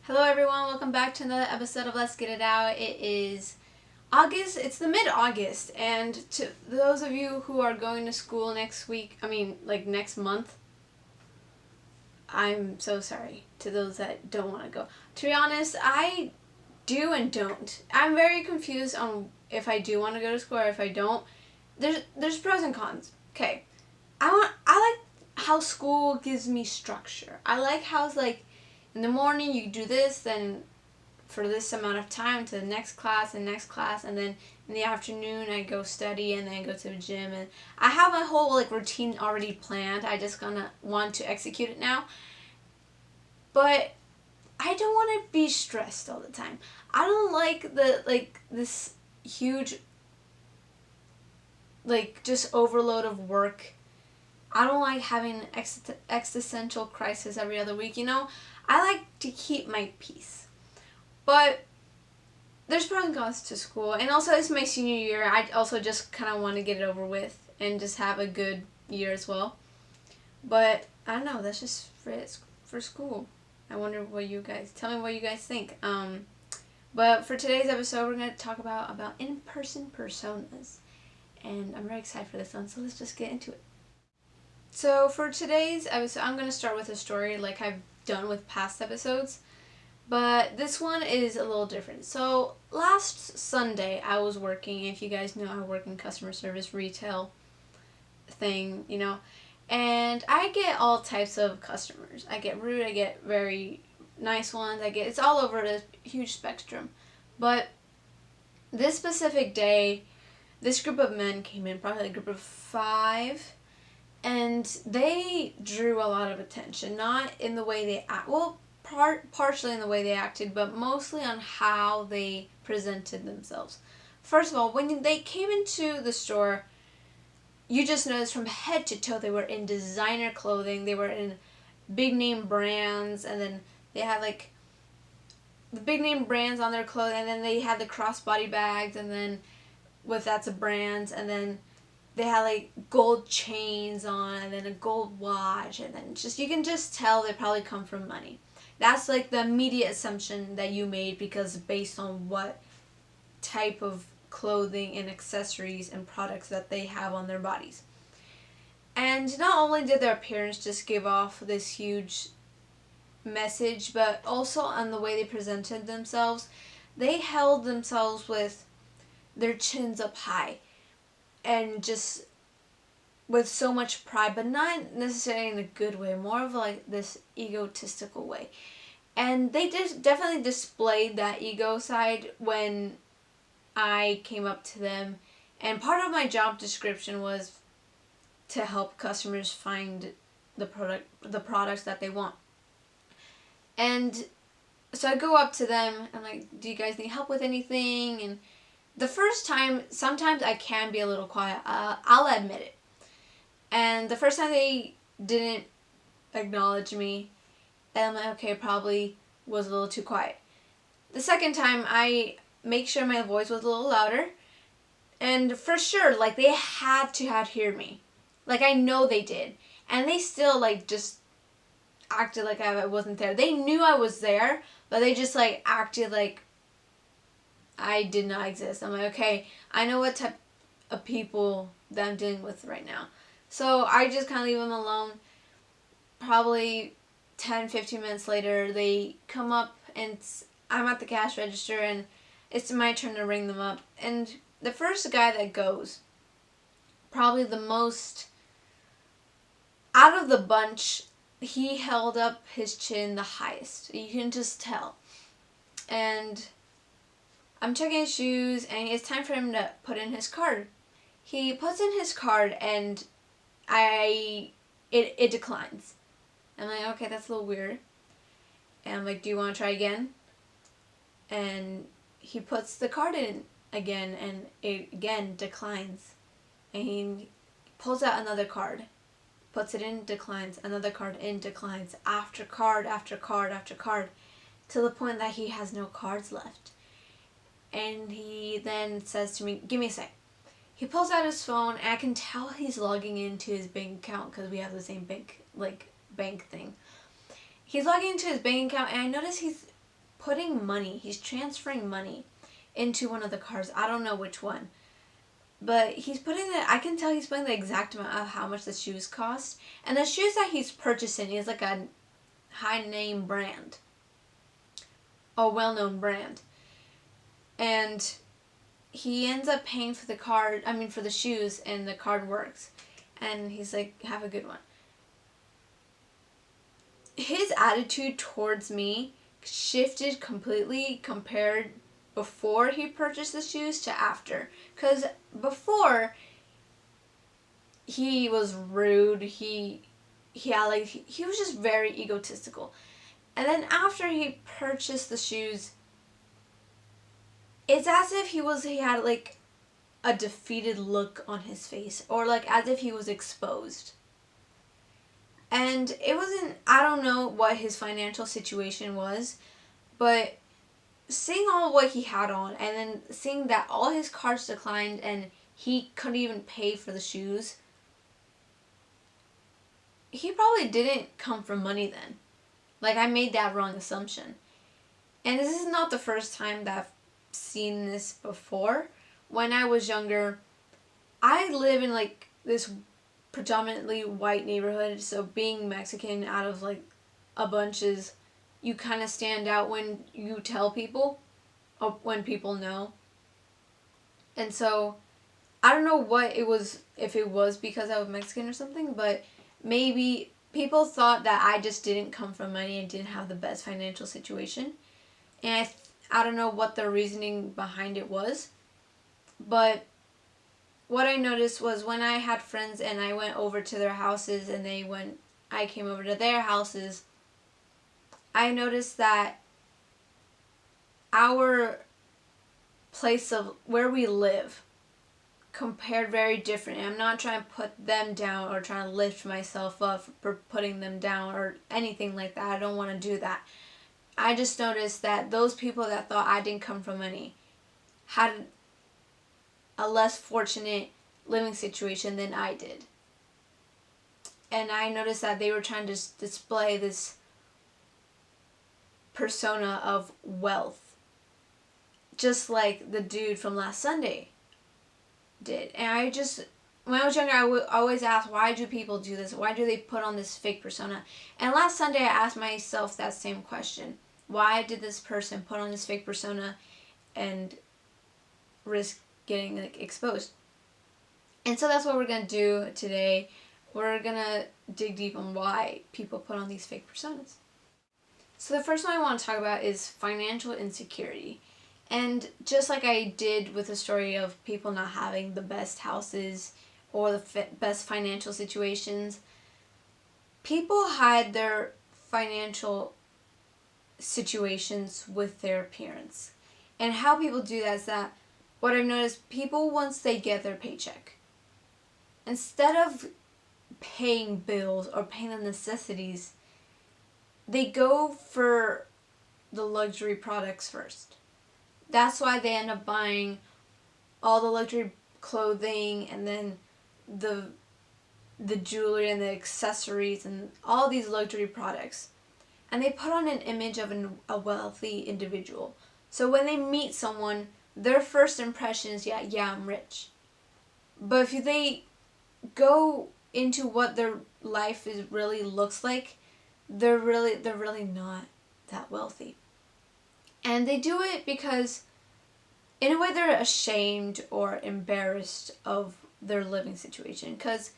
Hello everyone, welcome back to another episode of Let's Get It Out. It is August, it's the mid-August, and to those of you who are going to school next month, I'm so sorry to those that don't want to go. To be honest, I do and don't. I'm very confused on if I do want to go to school or if I don't. There's pros and cons. Okay. I like how school gives me structure. I like how it's like in the morning you do this, then for this amount of time to the next class and next class, and then in the afternoon I go study and then go to the gym, and I have my whole routine already planned. I just gonna want to execute it now. But I don't want to be stressed all the time. I don't like this huge just overload of work. I don't like having existential crisis every other week, I like to keep my peace. But there's pros and cons to school. And also, it's my senior year. I also just kind of want to get it over with and just have a good year as well. But I don't know. That's just for school. I wonder tell me what you guys think. But for today's episode, we're going to talk about in-person personas. And I'm very excited for this one. So let's just get into it. So for today's episode, I'm going to start with a story like I've done with past episodes. But this one is a little different. So last Sunday, I was working. If you guys know, I work in customer service retail thing, And I get all types of customers. I get rude. I get very nice ones. It's all over the huge spectrum. But this specific day, this group of men came in, probably a group of 5. And they drew a lot of attention. Not in the way they act. Well, partially in the way they acted, but mostly on how they presented themselves. First of all, when they came into the store, you just noticed from head to toe they were in designer clothing, they were in big name brands, and then they had the big name brands on their clothing, and then they had the crossbody bags, and then with that's a brand, and then they had gold chains on, and then a gold watch, and then you can just tell they probably come from money. That's the immediate assumption that you made because based on what type of clothing and accessories and products that they have on their bodies. And not only did their appearance just give off this huge message, but also on the way they presented themselves, they held themselves with their chins up high and just with so much pride, but not necessarily in a good way, more of this egotistical way. And they definitely displayed that ego side when I came up to them. And part of my job description was to help customers find the products that they want. And so I go up to them, I'm like, do you guys need help with anything? And the first time, sometimes I can be a little quiet. I'll admit it. And the first time they didn't acknowledge me, and I'm like, okay, probably was a little too quiet. The second time, I make sure my voice was a little louder. And for sure, they had to hear me. I know they did. And they still, just acted like I wasn't there. They knew I was there, but they just, acted like I did not exist. I'm like, okay, I know what type of people that I'm dealing with right now. So I just kind of leave them alone. Probably 10-15 minutes later, they come up and I'm at the cash register and it's my turn to ring them up. And the first guy that goes, probably the most out of the bunch, he held up his chin the highest. You can just tell. And I'm checking his shoes and it's time for him to put in his card. He puts in his card and it declines. I'm like, okay, that's a little weird. And I'm like, do you want to try again? And he puts the card in again and it again declines. And he pulls out another card. Puts it in, declines. Another card in, declines. After card, after card, after card. To the point that he has no cards left. And he then says to me, give me a sec. He pulls out his phone, and I can tell he's logging into his bank account because we have the same bank thing. He's logging into his bank account, and I notice he's putting money, he's transferring money into one of the cars. I don't know which one. But I can tell he's putting the exact amount of how much the shoes cost. And the shoes that he's purchasing is like a high name brand. A well known brand. And he ends up paying for for the shoes, and the card works. And he's like, have a good one. His attitude towards me shifted completely compared before he purchased the shoes to after. Because before, he was rude. He was just very egotistical. And then after he purchased the shoes, it's as if he had like a defeated look on his face, or like as if he was exposed. And it wasn't, I don't know what his financial situation was, but seeing all what he had on, and then seeing that all his cards declined and he couldn't even pay for the shoes, he probably didn't come from money then. Like, I made that wrong assumption. And this is not the first time that I've seen this before. When I was younger, I live in like this predominantly white neighborhood, so being Mexican out of like a bunch is, you kind of stand out when you tell people, or when people know. And so I don't know what it was, if it was because I was Mexican or something, but maybe people thought that I just didn't come from money and didn't have the best financial situation. And I don't know what the reasoning behind it was, but what I noticed was when I had friends and I went over to their houses and I came over to their houses, I noticed that our place of where we live compared very different. And I'm not trying to put them down or trying to lift myself up for putting them down or anything like that. I don't want to do that. I just noticed that those people that thought I didn't come from money had a less fortunate living situation than I did. And I noticed that they were trying to display this persona of wealth, just like the dude from last Sunday did. And when I was younger, I would always ask, why do people do this? Why do they put on this fake persona? And last Sunday, I asked myself that same question. Why did this person put on this fake persona and risk getting like exposed? And so that's what we're going to do today. We're going to dig deep on why people put on these fake personas. So the first one I want to talk about is financial insecurity. And just like I did with the story of people not having the best houses or the best financial situations, people hide their financial situations with their appearance. And how people do that is that, what I've noticed, people, once they get their paycheck, instead of paying bills or paying the necessities, they go for the luxury products first. That's why they end up buying all the luxury clothing, and then the jewelry and the accessories and all these luxury products. And they put on an image of a wealthy individual. So when they meet someone, their first impression is, yeah, I'm rich. But if they go into what their life really looks like, they're really not that wealthy. And they do it because, in a way, they're ashamed or embarrassed of their living situation. Because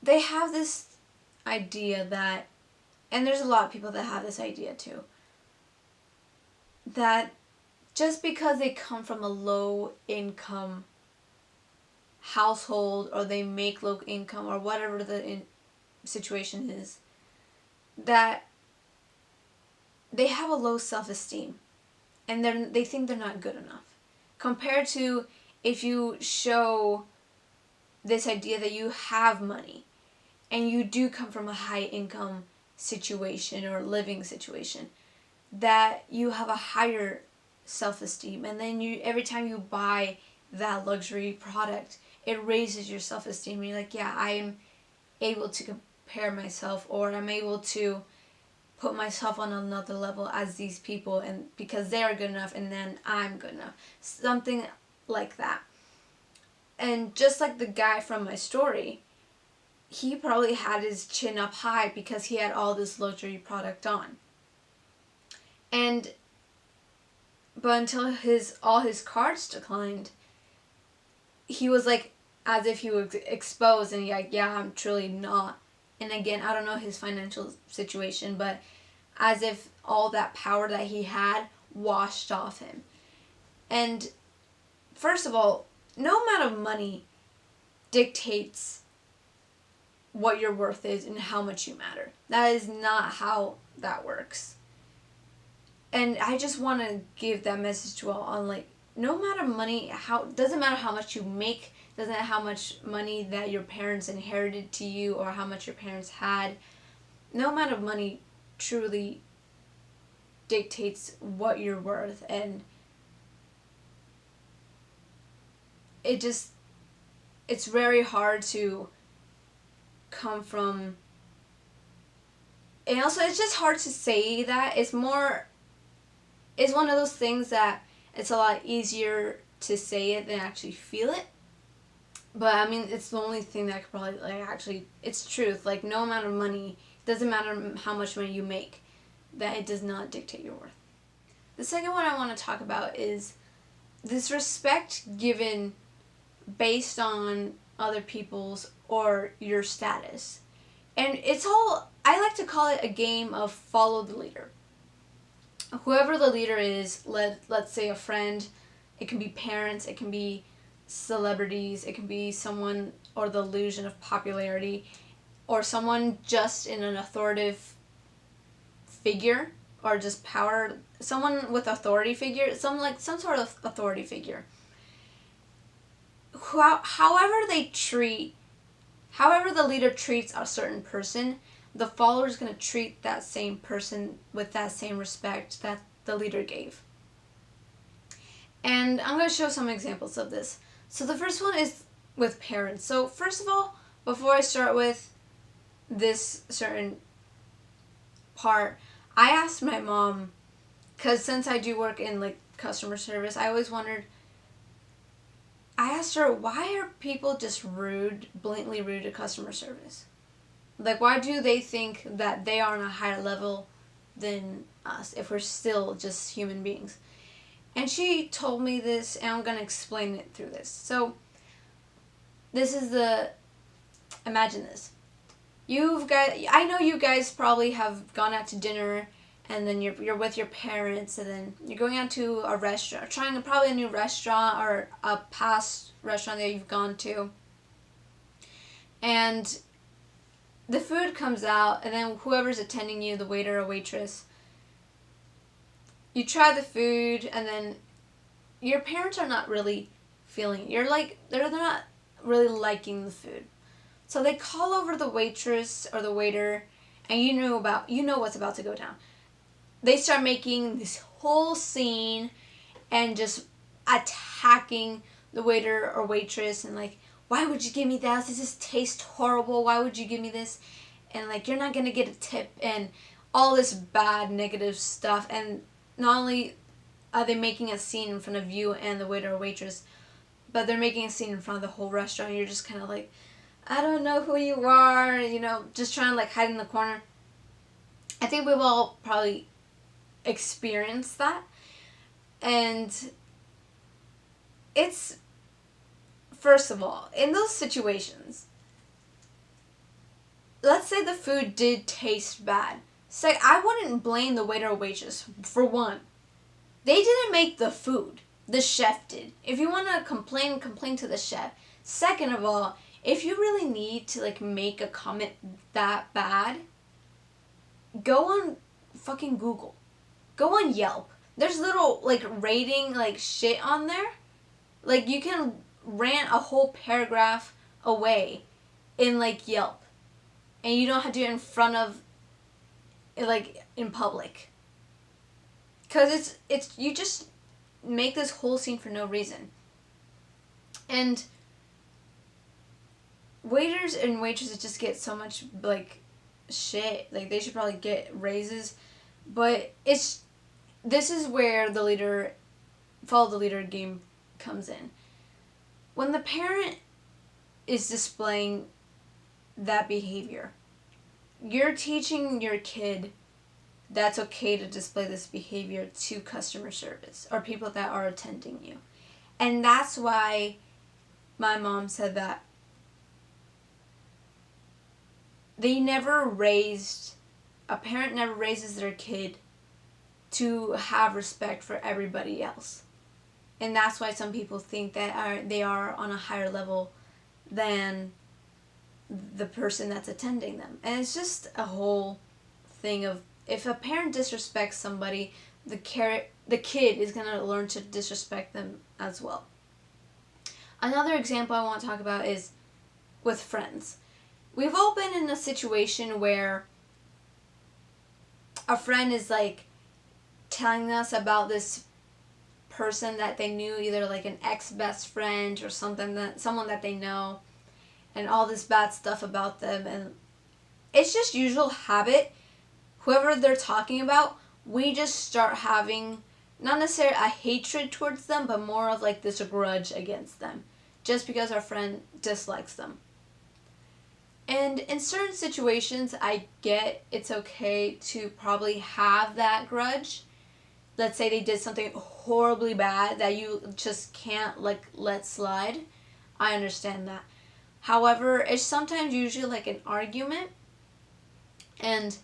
they have this idea that, and there's a lot of people that have this idea too, that just because they come from a low income household, or they make low income, or whatever the situation is, that they have a low self-esteem, and they think they're not good enough, compared to if you show this idea that you have money and you do come from a high income situation or living situation, that you have a higher self-esteem, and then every time you buy that luxury product, it raises your self-esteem, and you're like, yeah, I am able to compare myself, or I'm able to put myself on another level as these people, and because they're good enough and then I'm good enough. Something like that. And just like the guy from my story, he probably had his chin up high because he had all this luxury product on. And but until all his cards declined, he was like as if he was exposed, and like, yeah, I'm truly not. And again, I don't know his financial situation, but as if all that power that he had washed off him. And first of all, no amount of money dictates what your worth is and how much you matter. That is not how that works. And I just want to give that message to all on, like, no matter money, doesn't matter how much you make, doesn't matter how much money that your parents inherited to you or how much your parents had. No amount of money truly dictates what you're worth, and it's very hard to come from, and also it's just hard to say that. It's one of those things that it's a lot easier to say it than actually feel it. But I mean, it's the only thing that I could probably, like, actually, it's truth. Like, no amount of money, doesn't matter how much money you make, that it does not dictate your worth. The second one I want to talk about is this respect given based on other people's or your status. And I like to call it a game of follow the leader. Whoever the leader is, let's say a friend, it can be parents, it can be celebrities, it can be someone, or the illusion of popularity, or someone just in an authoritative figure, or just power, someone with authority figure, some sort of authority figure. However the leader treats a certain person, the follower is going to treat that same person with that same respect that the leader gave. And I'm going to show some examples of this. So the first one is with parents. So first of all, before I start with this certain part, I asked my mom, because since I do work in, like, customer service, I always wondered, I asked her, why are people just blatantly rude to customer service? Like, why do they think that they are on a higher level than us if we're still just human beings? And she told me this, and I'm going to explain it through this. So, imagine this. I know you guys probably have gone out to dinner, and then you're with your parents, and then you're going out to a restaurant, trying probably a new restaurant or a past restaurant that you've gone to. And the food comes out, and then whoever's attending you, the waiter or waitress, you try the food, and then your parents are not really feeling it. They're not really liking the food. So they call over the waitress or the waiter, and you know what's about to go down. They start making this whole scene and just attacking the waiter or waitress, and like, why would you give me that? This just tastes horrible. Why would you give me this? And like, you're not going to get a tip, and all this bad negative stuff. And not only are they making a scene in front of you and the waiter or waitress, but they're making a scene in front of the whole restaurant. And you're just kind of like, I don't know who you are, just trying to, like, hide in the corner. I think we've all probably experienced that. And it's, first of all, in those situations, let's say the food did taste bad. Say, I wouldn't blame the waiter or waitress. For one, they didn't make the food. The chef did. If you want to complain to the chef. Second of all, if you really need to, like, make a comment that bad, go on fucking Google. Go on Yelp. There's little, like, rating, like, shit on there. Like, you can rant a whole paragraph away in, like, Yelp. And you don't have to do it in front of, like, in public. Because you just make this whole scene for no reason. And waiters and waitresses just get so much, like, shit. Like, they should probably get raises. But this is where the leader, follow the leader game comes in. When the parent is displaying that behavior, you're teaching your kid that's okay to display this behavior to customer service or people that are attending you. And that's why my mom said that a parent never raises their kid to have respect for everybody else. And that's why some people think that they are on a higher level than the person that's attending them. And it's just a whole thing of, if a parent disrespects somebody, the kid is going to learn to disrespect them as well. Another example I want to talk about is with friends. We've all been in a situation where a friend is like telling us about this person that they knew, either like an ex-best friend or someone that they know, and all this bad stuff about them. And it's just usual habit, whoever they're talking about, we just start having not necessarily a hatred towards them, but more of like this grudge against them, just because our friend dislikes them. And in certain situations, I get it's okay to probably have that grudge. Let's say they did something horribly bad that you just can't like let slide. I understand that. However, it's sometimes usually like an argument, and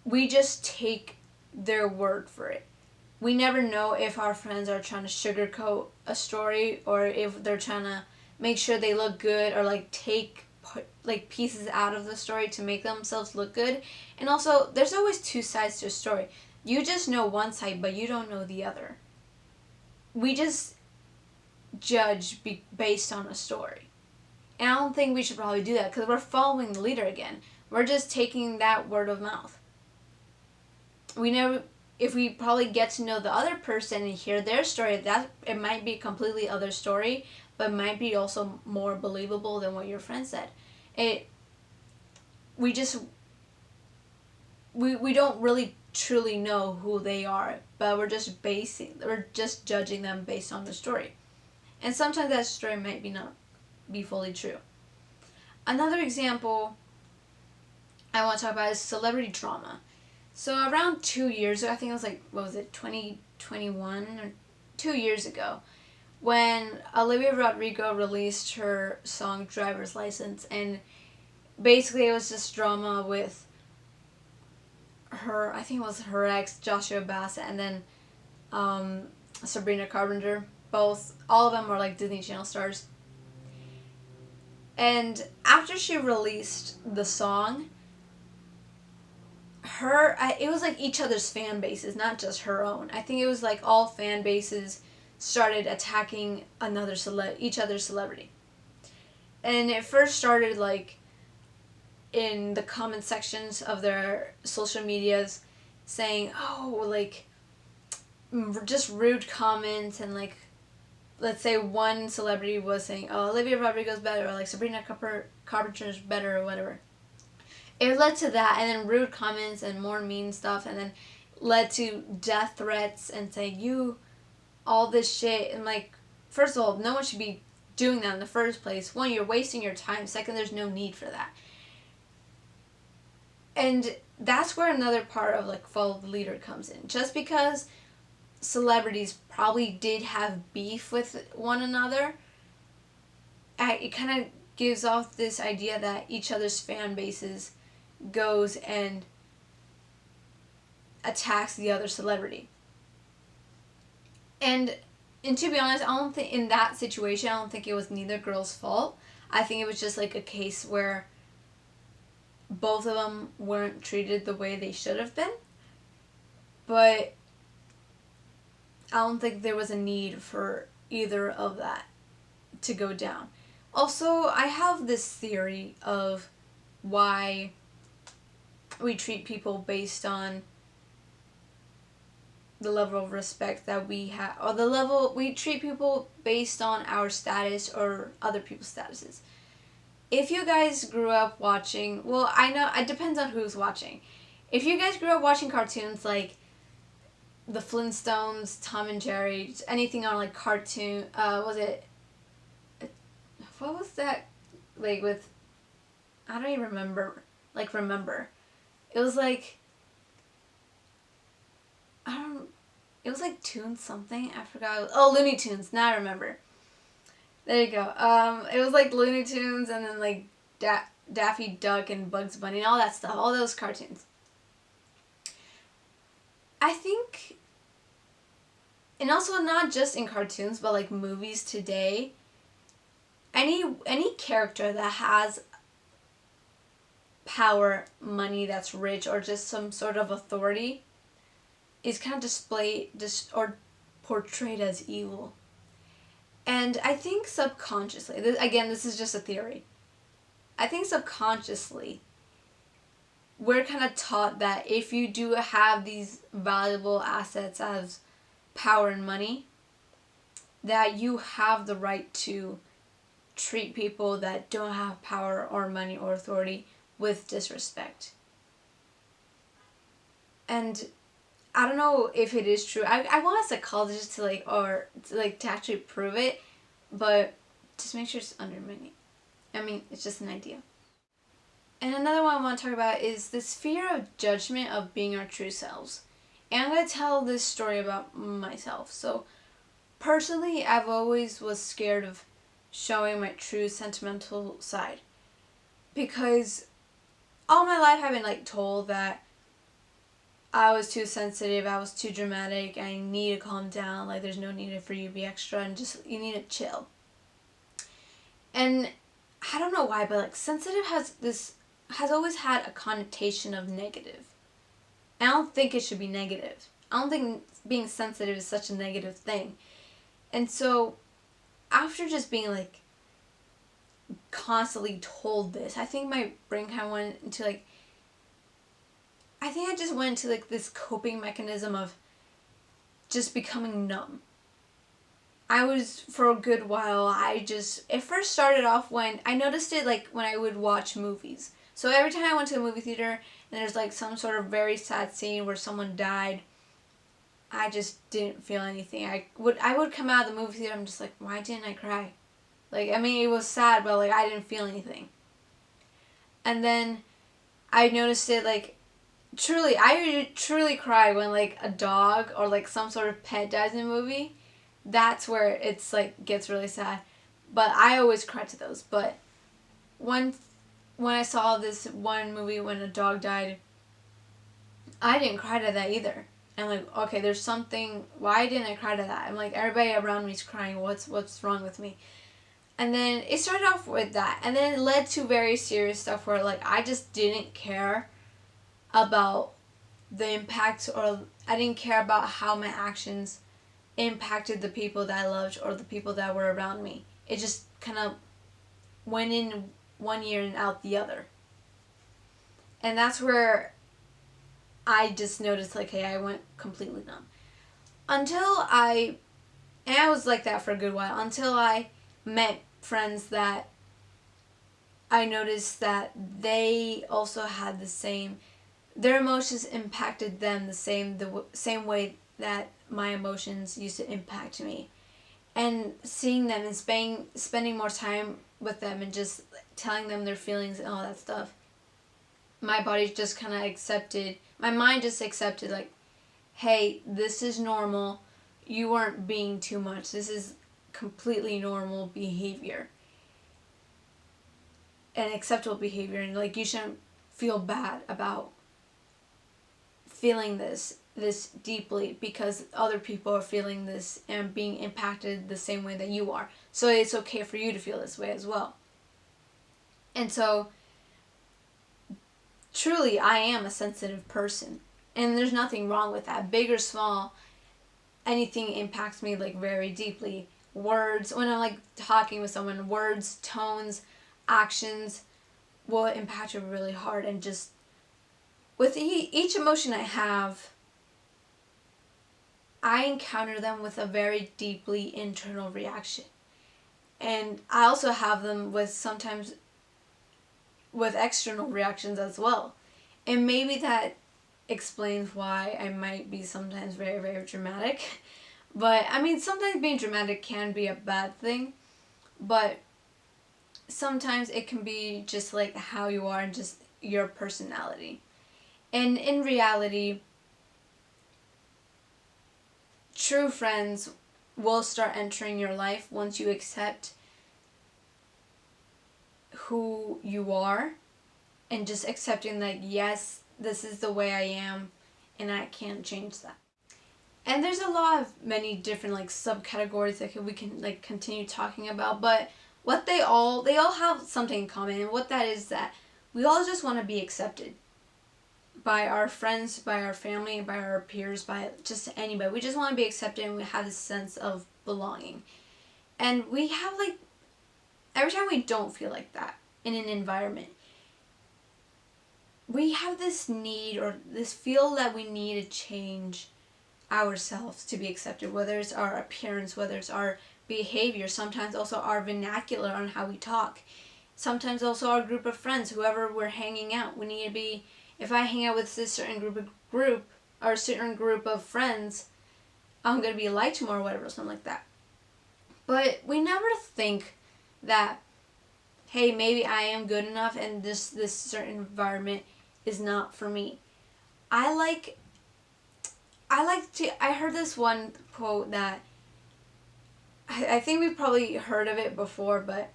we just take their word for it. We never know if our friends are trying to sugarcoat a story, or if they're trying to make sure they look good, or like take like pieces out of the story to make themselves look good. And also, there's always two sides to a story. You just know one side, but you don't know the other. We just judge based on a story. And I don't think we should probably do that, because we're following the leader again. We're just taking that word of mouth. If we probably get to know the other person and hear their story, that it might be a completely other story, but might be also more believable than what your friend said. We don't really truly know who they are, but we're just judging them based on the story. And sometimes that story might not be fully true. Another example I want to talk about is celebrity drama. So around 2 years ago, I think it was like, 2021 or 2 years ago, when Olivia Rodrigo released her song Driver's License, and basically it was just drama with her, I think it was her ex, Joshua Bassett, and then Sabrina Carpenter. All of them were like Disney Channel stars. And after she released the song, it was like each other's fan bases, not just her own. I think it was like all fan bases started attacking each other's celebrity. And it first started like in the comment sections of their social medias, saying, oh, like, just rude comments, and like, let's say one celebrity was saying, oh, Olivia Rodrigo's better, or like Sabrina Carpenter's better, or whatever. It led to that, and then rude comments and more mean stuff, and then led to death threats and saying, all this shit. And like, first of all, no one should be doing that in the first place. One, you're wasting your time. Second, there's no need for that. And that's where another part of like follow the leader comes in. Just because celebrities probably did have beef with one another, it kind of gives off this idea that each other's fan bases goes and attacks the other celebrity. And to be honest, I don't think in that situation, I don't think it was neither girl's fault. I think it was just like a case where both of them weren't treated the way they should have been. But I don't think there was a need for either of that to go down. Also, I have this theory of why we treat people based on the level of respect that we have, or the level we treat people based on our status or other people's statuses. if you guys grew up watching, well, I know it depends on who's watching. If you guys grew up watching cartoons like the Flintstones, Tom and Jerry, just anything on like cartoon, was it, what was that, like with, I don't even remember. It was like, I don't, it was like Toon something, I forgot. Oh, Looney Tunes, now I remember. There you go. It was like Looney Tunes and then like Daffy Duck and Bugs Bunny and all that stuff, all those cartoons. I think, and also not just in cartoons, but like movies today, any character that has power, money, that's rich, or just some sort of authority is kind of or portrayed as evil. And I think subconsciously, this is just a theory. I think subconsciously, we're kind of taught that if you do have these valuable assets as power and money, that you have the right to treat people that don't have power or money or authority with disrespect. And I don't know if it is true. I want a psychologist to to actually prove it, but just make sure it's under my name. I mean, it's just an idea. And another one I want to talk about is this fear of judgment of being our true selves. And I'm going to tell this story about myself. So, personally, I've always was scared of showing my true sentimental side. Because all my life I've been like told that I was too sensitive, I was too dramatic, I need to calm down, like there's no need for you to be extra and just you need to chill. And I don't know why, but like sensitive has always had a connotation of negative. I don't think it should be negative. I don't think being sensitive is such a negative thing. And so after just being like constantly told this, I think my brain kind of went into like, I think I just went into like this coping mechanism of just becoming numb. I was, for a good while, it first started off when I noticed it like when I would watch movies. So every time I went to the movie theater and there's like some sort of very sad scene where someone died, I just didn't feel anything. I would come out of the movie theater, I'm just like, why didn't I cry? Like, I mean, it was sad, but like I didn't feel anything. And then I noticed it like, I truly cry when like a dog or like some sort of pet dies in a movie. That's where it's like gets really sad. But I always cry to those. But when I saw this one movie when a dog died, I didn't cry to that either. And like, okay, there's something. Why didn't I cry to that? I'm like, everybody around me's crying. What's wrong with me? And then it started off with that, and then it led to very serious stuff where like I just didn't care about the impact, or I didn't care about how my actions impacted the people that I loved or the people that were around me. It just kind of went in one ear and out the other. And that's where I just noticed like, hey, I went completely numb. And I was like that for a good while until I met friends that I noticed that they also had their emotions impacted them the same way that my emotions used to impact me. And seeing them and spending more time with them and just telling them their feelings and all that stuff, my body just kind of accepted, my mind just accepted like, hey, this is normal. You weren't being too much. This is completely normal behavior and acceptable behavior, and like you shouldn't feel bad about feeling this deeply because other people are feeling this and being impacted the same way that you are. So it's okay for you to feel this way as well. And so truly I am a sensitive person, and there's nothing wrong with that. Big or small, anything impacts me like very deeply. Words, when I'm like talking with someone, words, tones, actions will impact you really hard. And just with each emotion I have, I encounter them with a very deeply internal reaction. And I also have them with sometimes with external reactions as well. And maybe that explains why I might be sometimes very, very dramatic. But I mean, sometimes being dramatic can be a bad thing, but sometimes it can be just like how you are and just your personality. And in reality, true friends will start entering your life once you accept who you are and just accepting that, yes, this is the way I am and I can't change that. And there's a lot of many different like subcategories that we can like continue talking about, but what they all have something in common, and what that is that we all just want to be accepted by our friends, by our family, by our peers, by just anybody. We just want to be accepted, and we have this sense of belonging. And we have like, every time we don't feel like that in an environment, we have this need or this feel that we need to change ourselves to be accepted, whether it's our appearance, whether it's our behavior, sometimes also our vernacular on how we talk, sometimes also our group of friends, whoever we're hanging out. We need to be, if I hang out with a certain group or a certain group of friends, I'm going to be liked more or whatever, something like that. But we never think that, hey, maybe I am good enough and this certain environment is not for me. I heard this one quote that I think we've probably heard of it before, but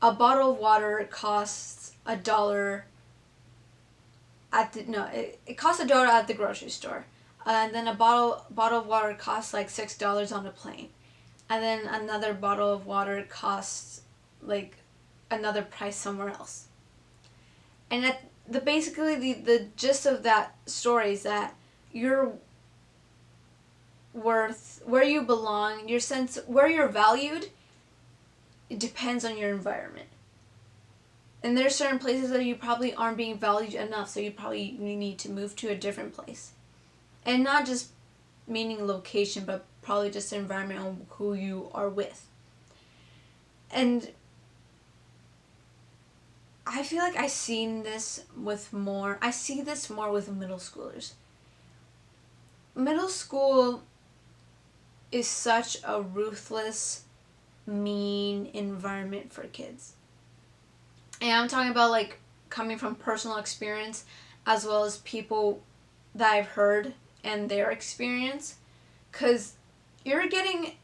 a bottle of water costs $1 it costs $1 at the grocery store. And then a bottle of water costs like $6 on a plane. And then another bottle of water costs like another price somewhere else. And basically the gist of that story is that your worth, where you belong, your sense where you're valued, it depends on your environment. And there's certain places that you probably aren't being valued enough, so you need to move to a different place. And not just meaning location, but probably just the environment on who you are with. And I feel like I see this more with middle schoolers. Middle school is such a ruthless, mean environment for kids. And I'm talking about like coming from personal experience as well as people that I've heard and their experience. Because you're coming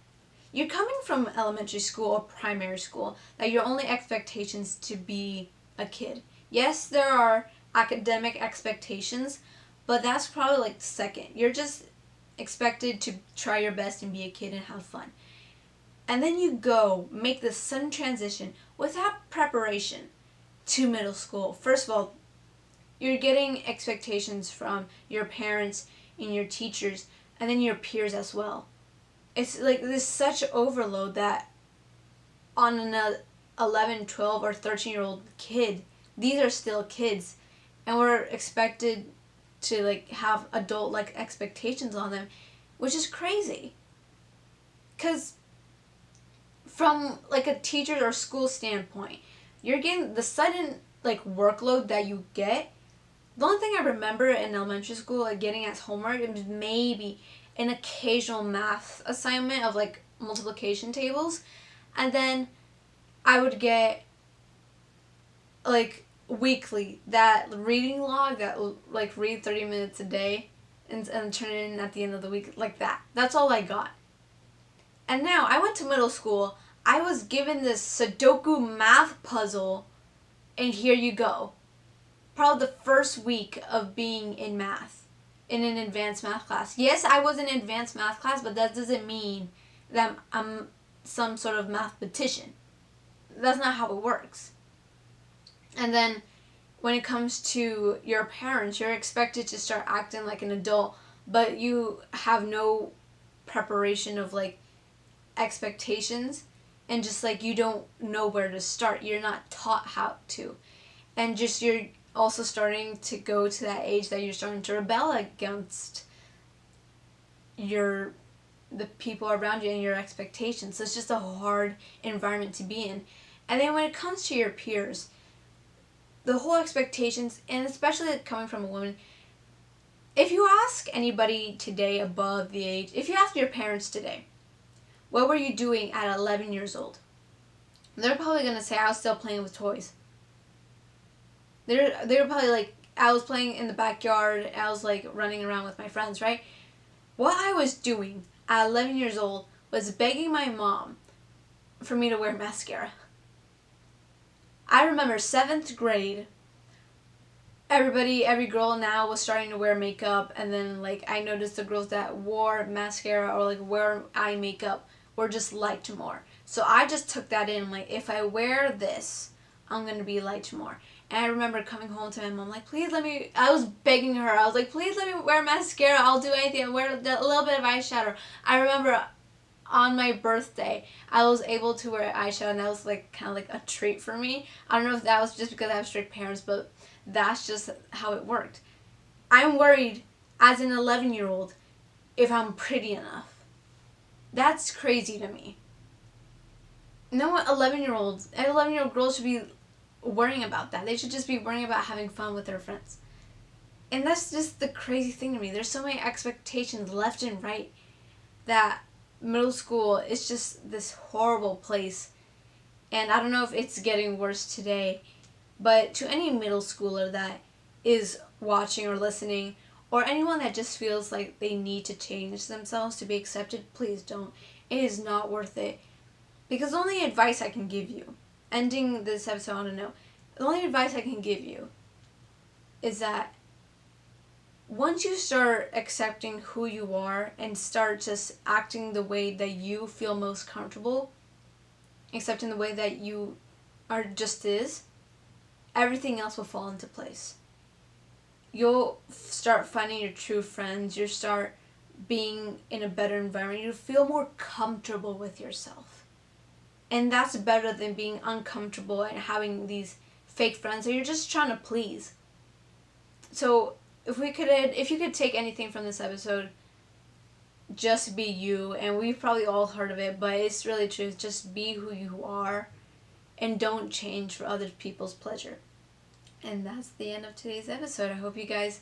from elementary school or primary school, that your only expectations to be a kid. Yes, there are academic expectations, but that's probably like second. You're just expected to try your best and be a kid and have fun. And then you go make this sudden transition without preparation to middle school. First of all, you're getting expectations from your parents and your teachers and then your peers as well. It's like this such overload that on an 11, 12, or 13-year-old kid, these are still kids, and we're expected to like have adult like expectations on them, which is crazy. Because from like a teacher or school standpoint, you're getting the sudden like workload that you get. The only thing I remember in elementary school like getting as homework, it was maybe an occasional math assignment of like multiplication tables, and then I would get like weekly that reading log that like read 30 minutes a day and turn it in at the end of the week, like that. That's all I got. And now I went to middle school, I was given this Sudoku math puzzle, and here you go. Probably the first week of being in math, in an advanced math class. Yes, I was in an advanced math class, but that doesn't mean that I'm some sort of mathematician. That's not how it works. And then when it comes to your parents, you're expected to start acting like an adult, but you have no preparation of like expectations, and just like you don't know where to start. You're not taught how to. And just you're also starting to go to that age that you're starting to rebel against the people around you and your expectations. So it's just a hard environment to be in. And then when it comes to your peers, the whole expectations, and especially coming from a woman, if you ask anybody today above the age, if you ask your parents today, what were you doing at 11 years old? They're probably going to say, I was still playing with toys. They were probably like, I was playing in the backyard, I was like running around with my friends, right? What I was doing at 11 years old was begging my mom for me to wear mascara. I remember 7th grade, every girl now was starting to wear makeup, and then like I noticed the girls that wore mascara or like wear eye makeup were just liked more. So I just took that in, like, if I wear this, I'm gonna be liked more. And I remember coming home to my mom, like, please let me, I was begging her, I was like, please let me wear mascara, I'll do anything, I'll wear a little bit of eyeshadow. I remember on my birthday, I was able to wear eyeshadow, and that was like kind of like a treat for me. I don't know if that was just because I have strict parents, but that's just how it worked. I'm worried as an 11-year-old if I'm pretty enough. That's crazy to me. No 11-year-old girls should be worrying about that. They should just be worrying about having fun with their friends. And that's just the crazy thing to me. There's so many expectations left and right that middle school is just this horrible place. And I don't know if it's getting worse today, but to any middle schooler that is watching or listening, or anyone that just feels like they need to change themselves to be accepted, please don't. It is not worth it. Because the only advice I can give you, ending this episode on a note, the only advice I can give you is that once you start accepting who you are and start just acting the way that you feel most comfortable, accepting the way that you are just is, everything else will fall into place. You'll start finding your true friends. You'll start being in a better environment. You'll feel more comfortable with yourself. And that's better than being uncomfortable and having these fake friends that you're just trying to please. So if you could take anything from this episode, just be you. And we've probably all heard of it, but it's really true. Just be who you are and don't change for other people's pleasure. And that's the end of today's episode. I hope you guys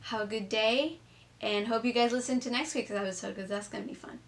have a good day, and hope you guys listen to next week's episode, because that's going to be fun.